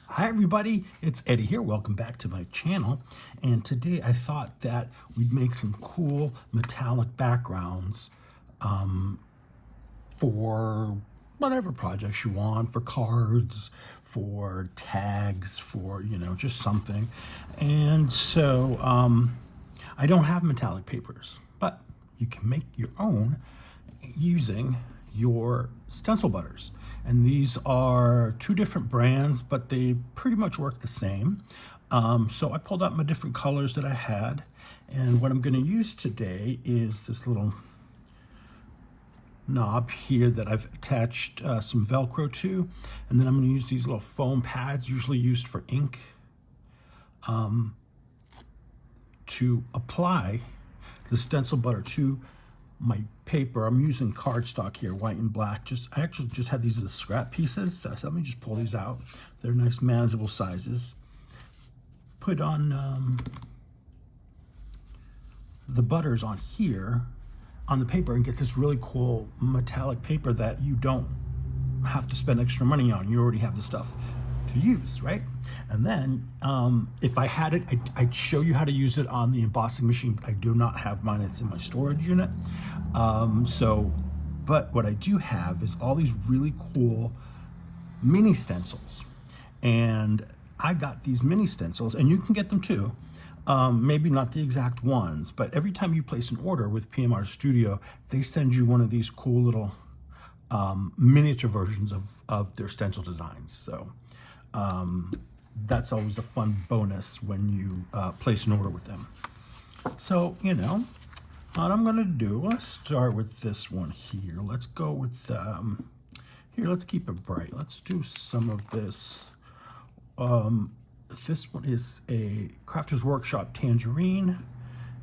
Hi everybody, it's Eddie here. Welcome back to my channel. And today I thought that we'd make some cool metallic backgrounds for whatever projects you want, for cards, for tags, for, just something. And so I don't have metallic papers, but you can make your own using your stencil butters. And these are two different brands, but they pretty much work the same. So I pulled out my different colors that I had, and what I'm going to use today is this little knob here that I've attached some Velcro to, and then I'm going to use these little foam pads, usually used for ink, to apply the stencil butter to my paper. I'm using cardstock here, white and black. I actually just had these as scrap pieces, so let me just pull these out. They're nice, manageable sizes. Put on the butters on here on the paper and get this really cool metallic paper that you don't have to spend extra money on. You already have the stuff to use, right? And then if I had it, I'd show you how to use it on the embossing machine, but I do not have mine. It's in my storage unit. But what I do have is all these really cool mini stencils. And I got these mini stencils, and you can get them too. Maybe not the exact ones, but every time you place an order with PMR Studio, they send you one of these cool little miniature versions of their stencil designs. So that's always a fun bonus when you place an order with them. So, what I'm gonna do, let's start with this one here. Let's go with, here, let's keep it bright. Let's do some of this. This one is a Crafter's Workshop Tangerine,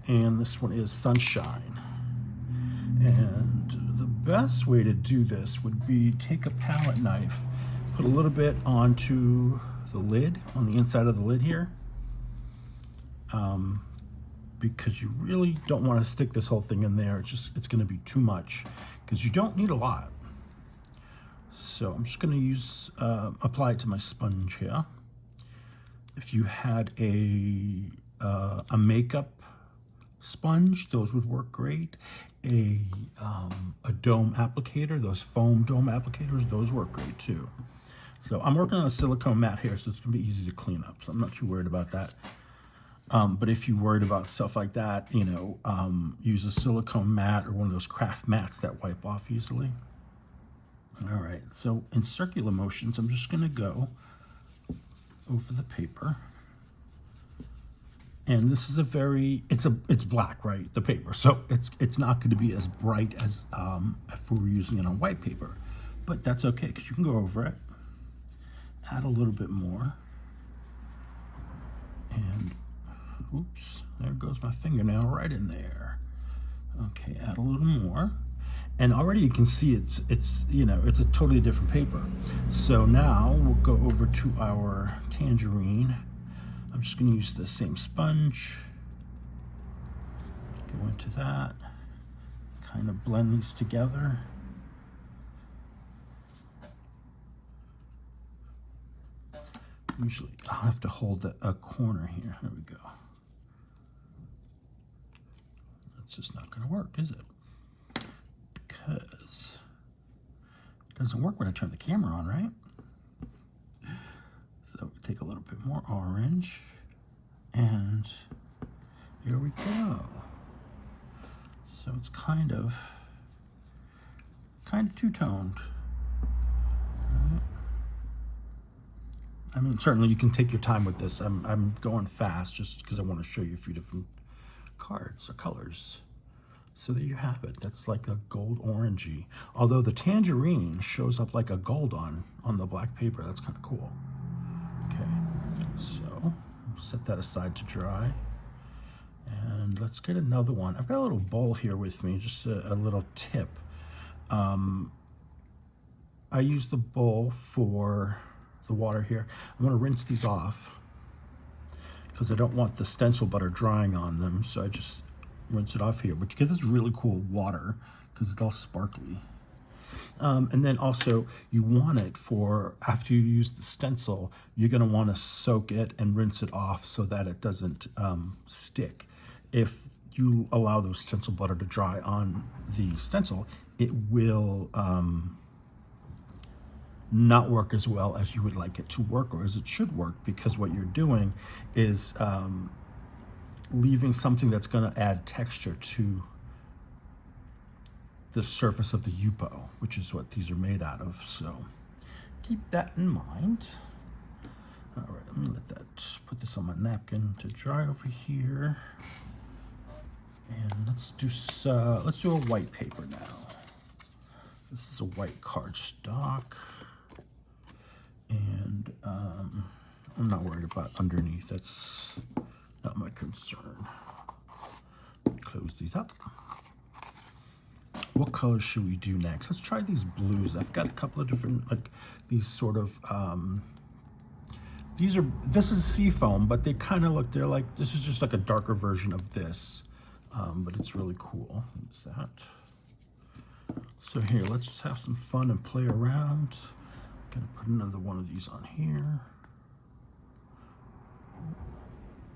and this one is Sunshine. And the best way to do this would be take a palette knife, put a little bit onto the lid, on the inside of the lid here, because you really don't want to stick this whole thing in there. It's going to be too much, because you don't need a lot. So I'm just going to use, apply it to my sponge here. If you had a makeup sponge, those would work great. A dome applicator, those foam dome applicators, those work great too. So I'm working on a silicone mat here, so it's gonna be easy to clean up. So I'm not too worried about that. But if you're worried about stuff like that, use a silicone mat or one of those craft mats that wipe off easily. All right, so in circular motions, I'm just gonna go over the paper. And this is it's black, right? The paper. So it's not going to be as bright as if we were using it on white paper. But that's okay, because you can go over it, add a little bit more. And oops, there goes my fingernail right in there. Okay, add a little more. And already you can see it's a totally different paper. So now we'll go over to our tangerine. I'm just going to use the same sponge. Go into that. Kind of blend these together. Usually I'll have to hold a corner here. There we go. That's just not going to work, is it? Because it doesn't work when I turn the camera on, right? So we take a little bit more orange, and here we go. So it's kind of two-toned. Right. I mean, certainly you can take your time with this. I'm going fast just because I want to show you a few different cards or colors. So there you have it. That's like a gold orangey. Although the tangerine shows up like a gold on the black paper. That's kind of cool. Okay, so set that aside to dry. And let's get another one. I've got a little bowl here with me, just a little tip. I use the bowl for the water here. I'm gonna rinse these off because I don't want the stencil butter drying on them. So I just rinse it off here, which gives this really cool water because it's all sparkly. And then also you want it for, after you use the stencil, you're going to want to soak it and rinse it off so that it doesn't stick. If you allow the stencil butter to dry on the stencil, it will not work as well as you would like it to work, or as it should work, because what you're doing is leaving something that's going to add texture to the surface of the Yupo, which is what these are made out of. So keep that in mind. All right, let me put this on my napkin to dry over here. And let's do a white paper now. This is a white cardstock. And I'm not worried about underneath. That's not my concern. Close these up. What colors should we do next? Let's try these blues. I've got a couple of different, like these sort of, this is seafoam, but they kind of look, they're like, this is just like a darker version of this, but it's really cool. What's that? So here, let's just have some fun and play around. I'm gonna put another one of these on here.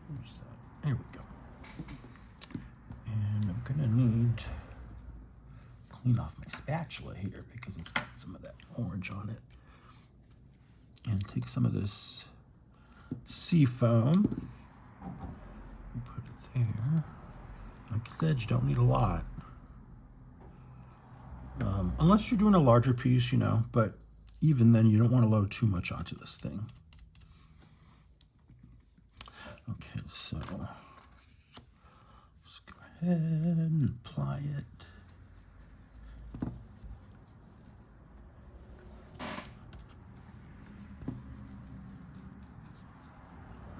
Where's that? There we go. And I'm gonna need to clean off my spatula here because it's got some of that orange on it. And take some of this seafoam and put it there. Like I said, you don't need a lot. Unless you're doing a larger piece, you know, but even then you don't want to load too much onto this thing. Okay, so let's go ahead and apply it.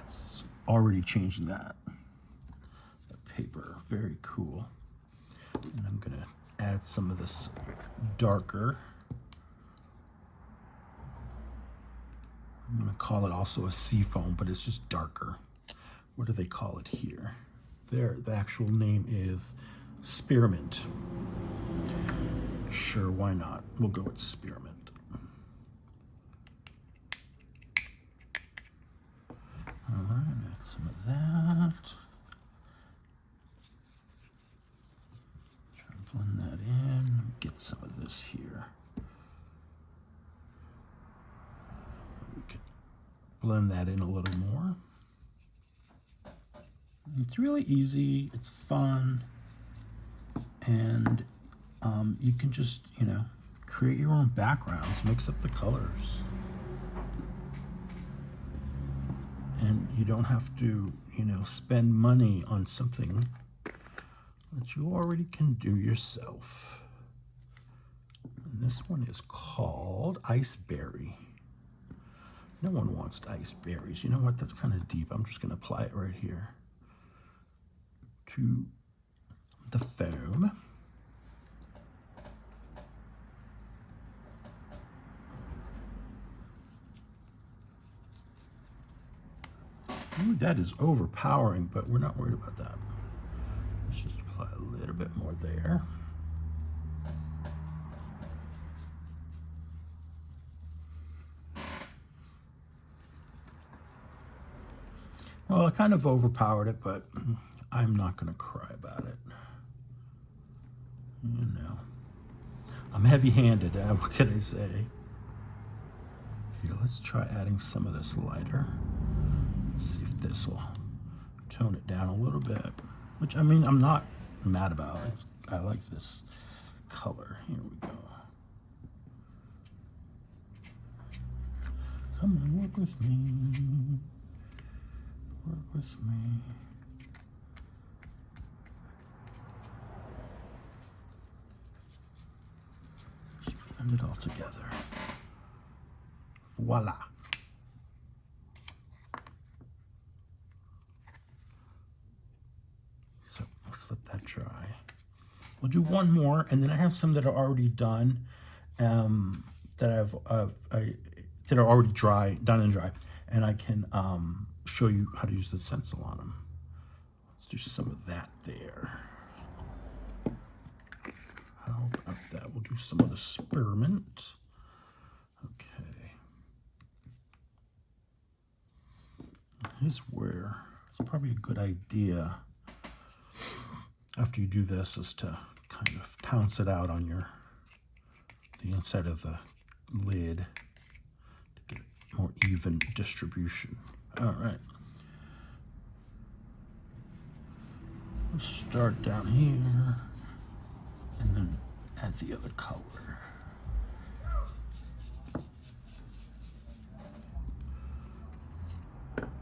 It's already changing that paper. Very cool. And I'm going to add some of this darker. I'm going to call it also a seafoam, but it's just darker. What do they call it here? The actual name is spearmint. Sure, why not? We'll go with spearmint. All right, add some of that. Try and blend that in. Get some of this here. We can blend that in a little more. It's really easy, it's fun, and you can just, you know, create your own backgrounds, mix up the colors. And you don't have to, you know, spend money on something that you already can do yourself. And this one is called Iceberry. No one wants ice berries. You know what? That's kind of deep. I'm just going to apply it right here to the foam. Ooh, that is overpowering, but we're not worried about that. Let's just apply a little bit more there. Well, I kind of overpowered it, but I'm not going to cry about it. You know, I'm heavy-handed. What can I say? Here, let's try adding some of this lighter. Let's see if this will tone it down a little bit. Which, I mean, I'm not mad about it. I like this color. Here we go. Come on, work with me. Work with me. Just blend it all together. Voila. So let's let that dry. We'll do one more, and then I have some that are already done, that are already done and dry, and I can show you how to use the stencil on them. Let's do some of that there. How up that. We'll do some of the spearmint. Okay. Here's where it's probably a good idea after you do this is to kind of pounce it out on the inside of the lid to get more even distribution. All right. We'll start down here and then add the other color. I'm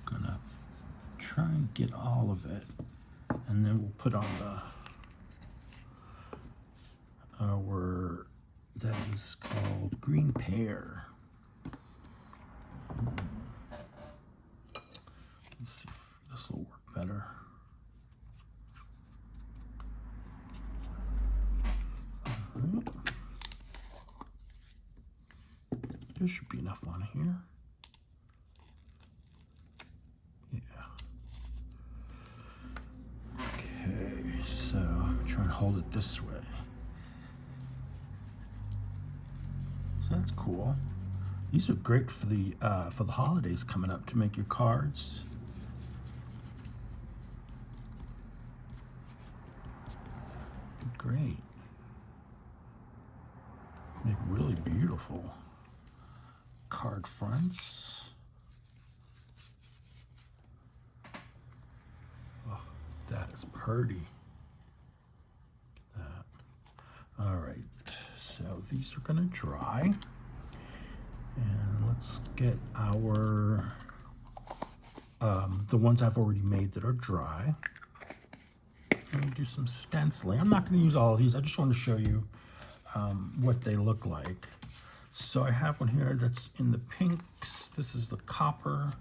gonna try and get all of it, and then we'll put on that is called green pear. Let's see if this will work better. Right. There should be enough on here. Yeah. Okay, so I'm trying to hold it this way. So that's cool. These are great for the holidays coming up to make your cards. Great. Make really beautiful card fronts. Oh, that is pretty. Look at that. All right, so these are gonna dry. And let's get our, the ones I've already made that are dry. I'm gonna do some stenciling. I'm not gonna use all of these. I just want to show you what they look like. So I have one here that's in the pinks. This is the copper.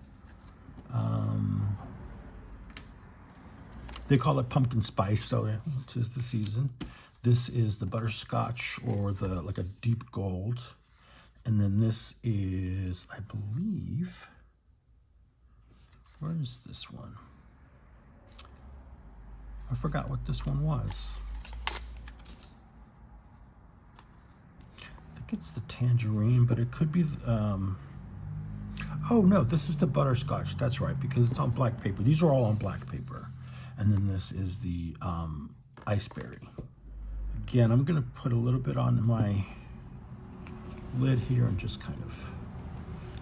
They call it pumpkin spice, so it is the season. This is the butterscotch, or the like a deep gold. And then this is, I believe, where is this one? I forgot what this one was. I think it's the tangerine, but it could be, oh no, this is the butterscotch. That's right, because it's on black paper. These are all on black paper. And then this is the iceberry. Again, I'm gonna put a little bit on my lid here and just kind of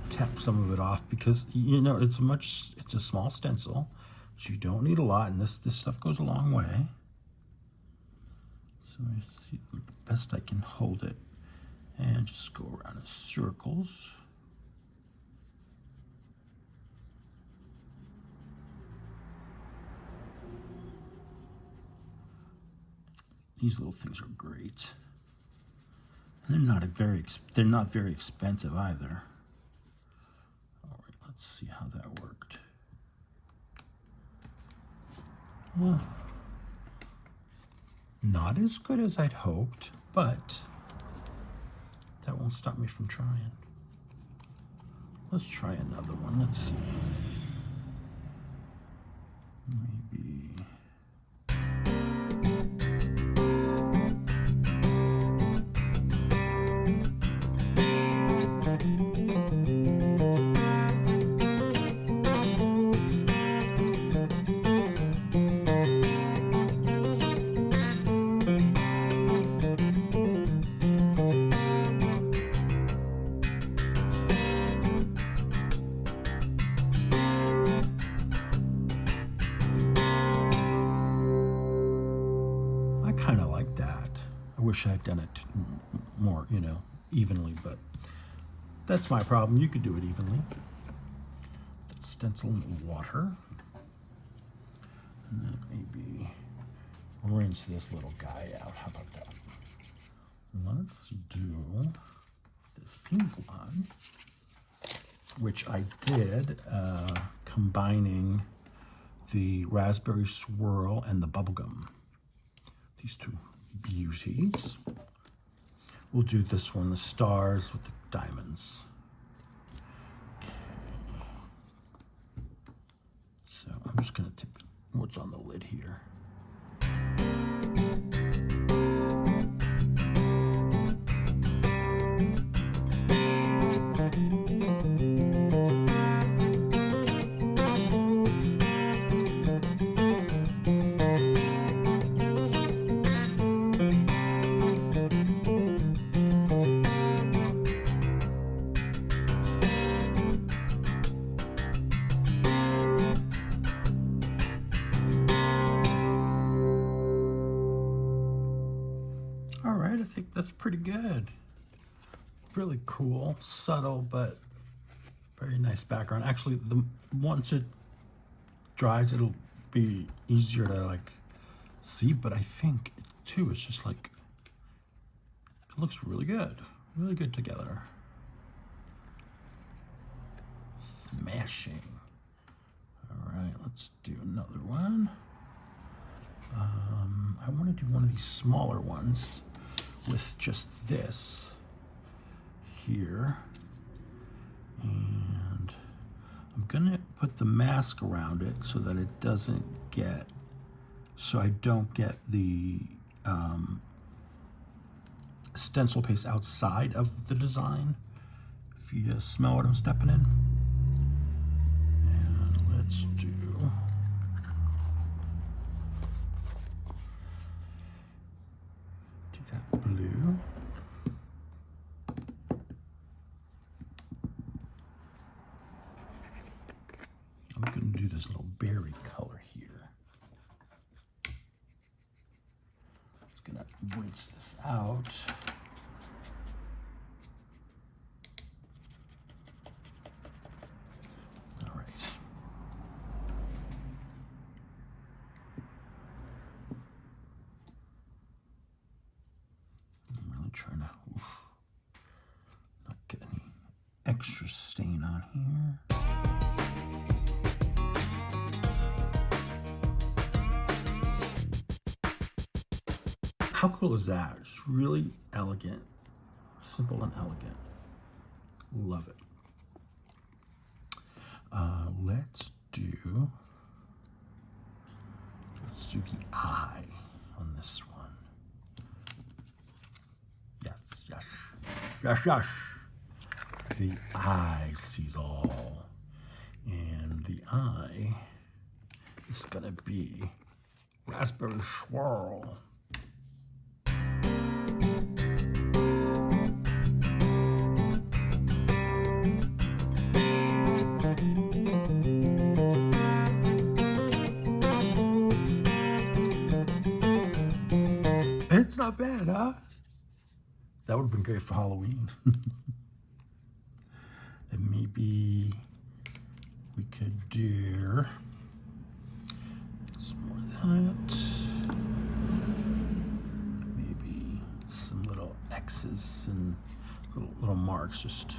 tap some of it off, because you know it's a small stencil, so you don't need a lot, and this stuff goes a long way. So I see the best I can hold it and just go around in circles. These little things are great. They're not very expensive either. All right, let's see how that worked. Well, not as good as I'd hoped, but that won't stop me from trying. Let's try another one. Let's see. Maybe. Kind of like that. I wish I'd done it more, evenly, but that's my problem. You could do it evenly. Let's stencil in water. And then maybe rinse this little guy out. How about that? Let's do this pink one, which I did combining the raspberry swirl and the bubblegum. These two beauties. We'll do this one, the stars with the diamonds. Okay. So I'm just gonna take what's on the lid here. pretty good. Really cool, subtle, but very nice background. Actually, once it dries, it'll be easier to like see, but I think too, it's just like, it looks really good together. Smashing. All right, let's do another one. I want to do one of these smaller ones with just this here. And I'm gonna put the mask around it so that it doesn't get, so I don't get the stencil paste outside of the design. If you smell what I'm stepping in. And let's do that blue. I'm going to do this little berry color here. Just going to rinse this out. All right. I'm really trying to not get any extra stain on here. How cool is that? It's really elegant, simple and elegant. Love it. Let's do the eye on this one. Yes. The eye sees all, and the eye is gonna be raspberry swirl. It's not bad, huh? That would have been great for Halloween. And maybe we could do some more of that. Maybe some little X's and little marks, just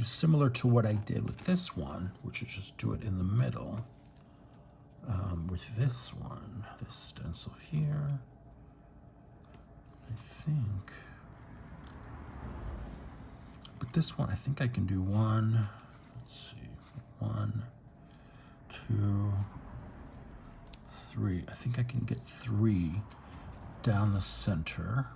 similar to what I did with this one, which is just do it in the middle. With this one, this stencil here, I think. But this one, I think I can do one. Let's see, 1, 2, 3. I think I can get 3 down the center.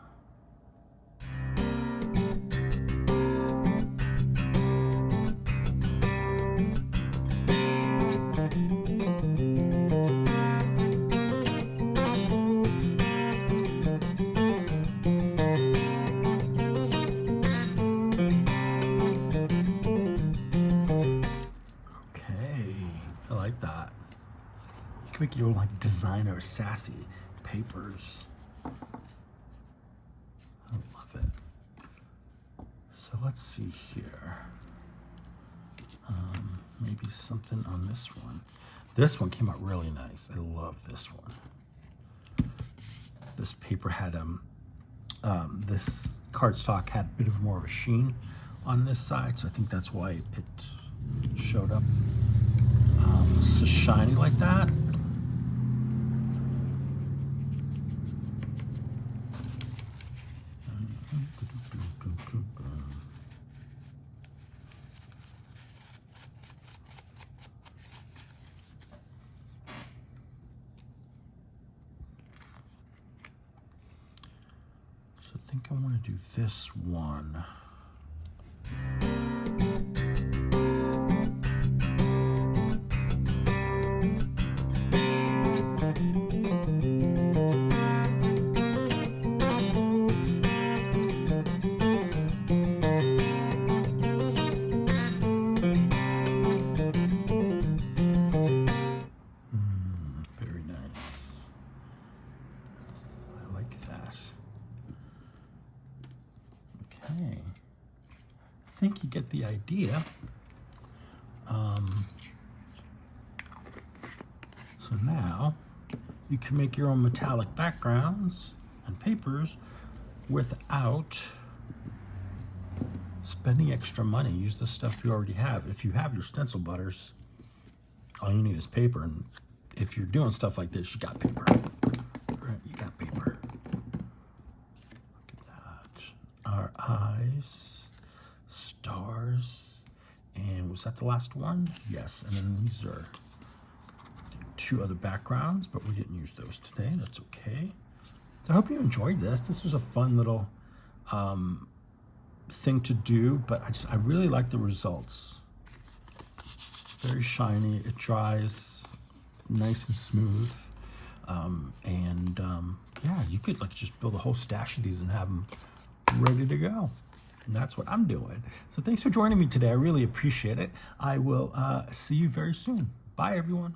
Make your like designer sassy papers. I love it. So let's see here. Maybe something on this one. This one came out really nice. I love this one. This paper had this cardstock had a bit of more of a sheen on this side, so I think that's why it showed up so shiny like that. think I want to do this one. Very nice. I like that. Okay. I think you get the idea. So now you can make your own metallic backgrounds and papers without spending extra money. Use the stuff you already have. If you have your stencil butters, all you need is paper. And if you're doing stuff like this, you got paper. Right, you got paper. Look at that. Our eyes, stars, and was that the last one? Yes, and then these are 2 other backgrounds, but we didn't use those today. That's okay. So I hope you enjoyed this. This was a fun little thing to do, but I really like the results. Very shiny. It dries nice and smooth. Yeah, you could like just build a whole stash of these and have them ready to go. And that's what I'm doing. So thanks for joining me today. I really appreciate it. I will see you very soon. Bye, everyone.